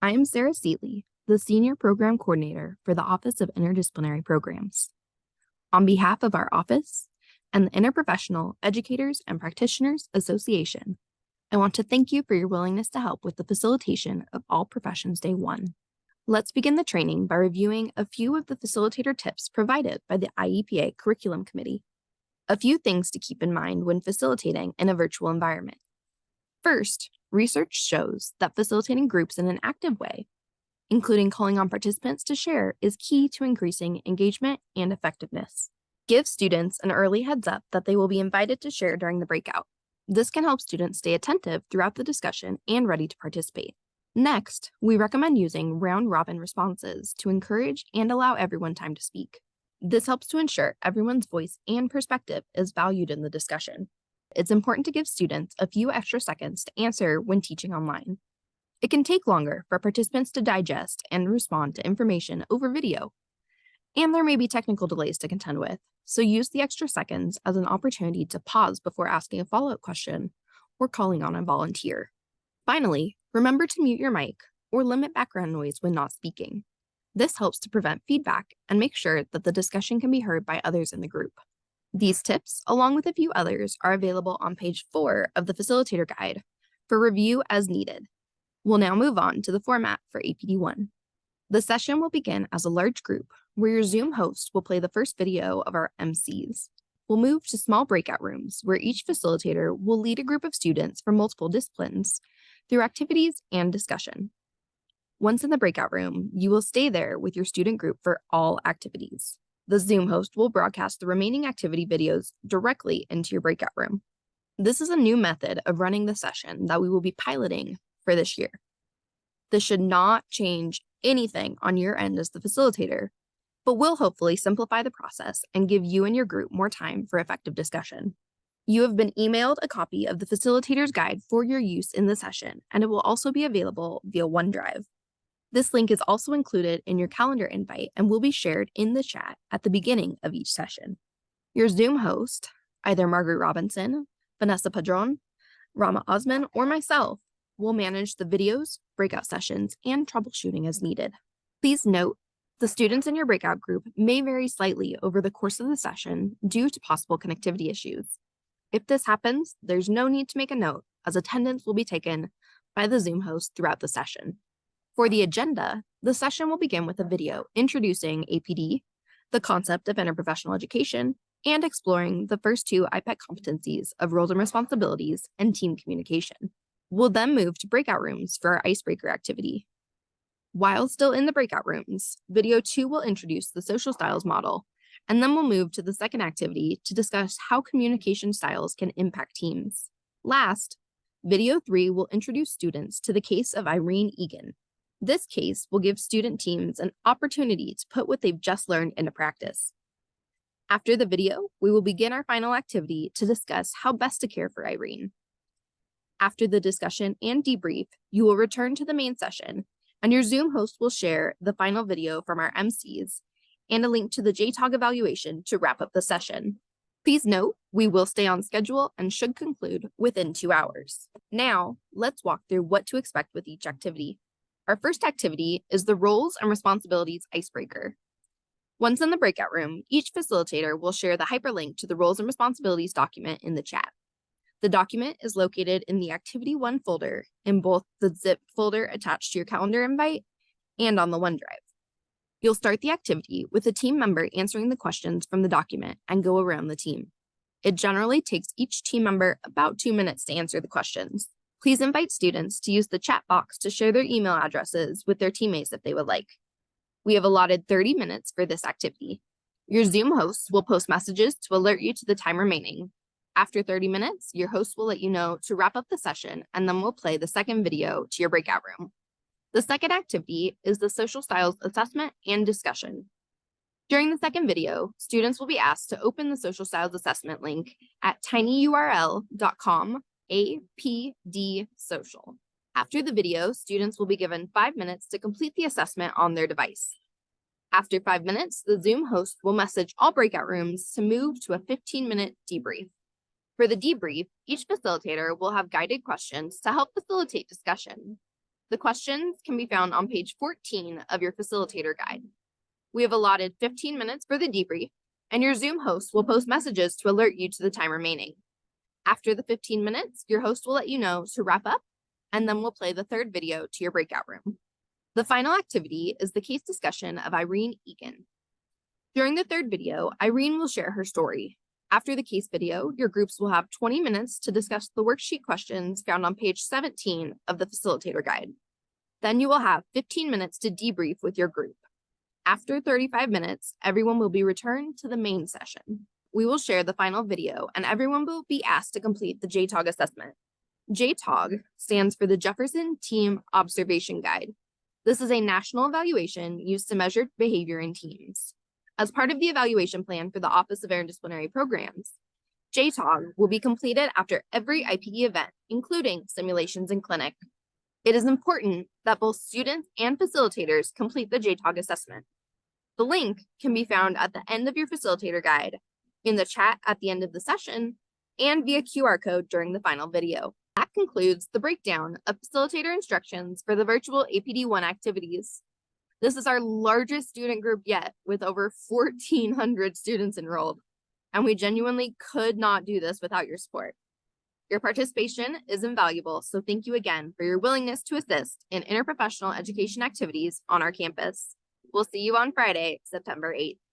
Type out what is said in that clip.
I am Sarah Seatley, the Senior Program Coordinator for the Office of Interdisciplinary Programs. On behalf of our office and the Interprofessional Educators and Practitioners Association, I want to thank you for your willingness to help with the facilitation of All Professions Day 1. Let's begin the training by reviewing a few of the facilitator tips provided by the IEPA Curriculum Committee. A few things to keep in mind when facilitating in a virtual environment. First, research shows that facilitating groups in an active way, including calling on participants to share, is key to increasing engagement and effectiveness. Give students an early heads up that they will be invited to share during the breakout. This can help students stay attentive throughout the discussion and ready to participate. Next, we recommend using round-robin responses to encourage and allow everyone time to speak. This helps to ensure everyone's voice and perspective is valued in the discussion. It's important to give students a few extra seconds to answer when teaching online. It can take longer for participants to digest and respond to information over video, and there may be technical delays to contend with, so use the extra seconds as an opportunity to pause before asking a follow-up question or calling on a volunteer. Finally, remember to mute your mic or limit background noise when not speaking. This helps to prevent feedback and make sure that the discussion can be heard by others in the group. These tips, along with a few others, are available on page 4 of the Facilitator Guide for review as needed. We'll now move on to the format for APD1. The session will begin as a large group where your Zoom host will play the first video of our MCs. We'll move to small breakout rooms where each facilitator will lead a group of students from multiple disciplines through activities and discussion. Once in the breakout room, you will stay there with your student group for all activities. The Zoom host will broadcast the remaining activity videos directly into your breakout room. This is a new method of running the session that we will be piloting for this year. This should not change anything on your end as the facilitator, but will hopefully simplify the process and give you and your group more time for effective discussion. You have been emailed a copy of the Facilitator's Guide for your use in the session, and it will also be available via OneDrive. This link is also included in your calendar invite and will be shared in the chat at the beginning of each session. Your Zoom host, either Margaret Robinson, Vanessa Padron, Rama Osman, or myself, will manage the videos, breakout sessions, and troubleshooting as needed. Please note, the students in your breakout group may vary slightly over the course of the session due to possible connectivity issues. If this happens, there's no need to make a note, as attendance will be taken by the Zoom host throughout the session. For the agenda, the session will begin with a video introducing APD, the concept of interprofessional education, and exploring the first 2 IPEC competencies of roles and responsibilities and team communication. We'll then move to breakout rooms for our icebreaker activity. While still in the breakout rooms, video 2 will introduce the social styles model, and then we'll move to the second activity to discuss how communication styles can impact teams. Last, video 3 will introduce students to the case of Irene Egan. This case will give student teams an opportunity to put what they've just learned into practice. After the video, we will begin our final activity to discuss how best to care for Irene. After the discussion and debrief, you will return to the main session, and your Zoom host will share the final video from our MCs and a link to the JTOG evaluation to wrap up the session. Please note, we will stay on schedule and should conclude within 2 hours. Now, let's walk through what to expect with each activity. Our first activity is the Roles and Responsibilities Icebreaker. Once in the breakout room, each facilitator will share the hyperlink to the Roles and Responsibilities document in the chat. The document is located in the Activity 1 folder in both the zip folder attached to your calendar invite and on the OneDrive. You'll start the activity with a team member answering the questions from the document and go around the team. It generally takes each team member about 2 minutes to answer the questions. Please invite students to use the chat box to share their email addresses with their teammates if they would like. We have allotted 30 minutes for this activity. Your Zoom hosts will post messages to alert you to the time remaining. After 30 minutes, your host will let you know to wrap up the session, and then we'll play the second video to your breakout room. The second activity is the social styles assessment and discussion. During the second video, students will be asked to open the social styles assessment link at tinyurl.com APD social. After the video, students will be given 5 minutes to complete the assessment on their device. After 5 minutes, the Zoom host will message all breakout rooms to move to a 15-minute debrief. For the debrief, each facilitator will have guided questions to help facilitate discussion. The questions can be found on page 14 of your facilitator guide. We have allotted 15 minutes for the debrief, and your Zoom host will post messages to alert you to the time remaining. After the 15 minutes, your host will let you know to wrap up, and then we'll play the third video to your breakout room. The final activity is the case discussion of Irene Egan. During the third video, Irene will share her story. After the case video, your groups will have 20 minutes to discuss the worksheet questions found on page 17 of the facilitator guide. Then you will have 15 minutes to debrief with your group. After 35 minutes, everyone will be returned to the main session. We will share the final video, and everyone will be asked to complete the JTOG assessment. JTOG stands for the Jefferson Team Observation Guide. This is a national evaluation used to measure behavior in teams. As part of the evaluation plan for the Office of Interdisciplinary Programs, JTOG will be completed after every IPE event, including simulations and clinic. It is important that both students and facilitators complete the JTOG assessment. The link can be found at the end of your facilitator guide, in the chat at the end of the session, and via QR code during the final video. That concludes the breakdown of facilitator instructions for the virtual APD1 activities. This is our largest student group yet, with over 1,400 students enrolled, and we genuinely could not do this without your support. Your participation is invaluable, so thank you again for your willingness to assist in interprofessional education activities on our campus. We'll see you on Friday, September 8th.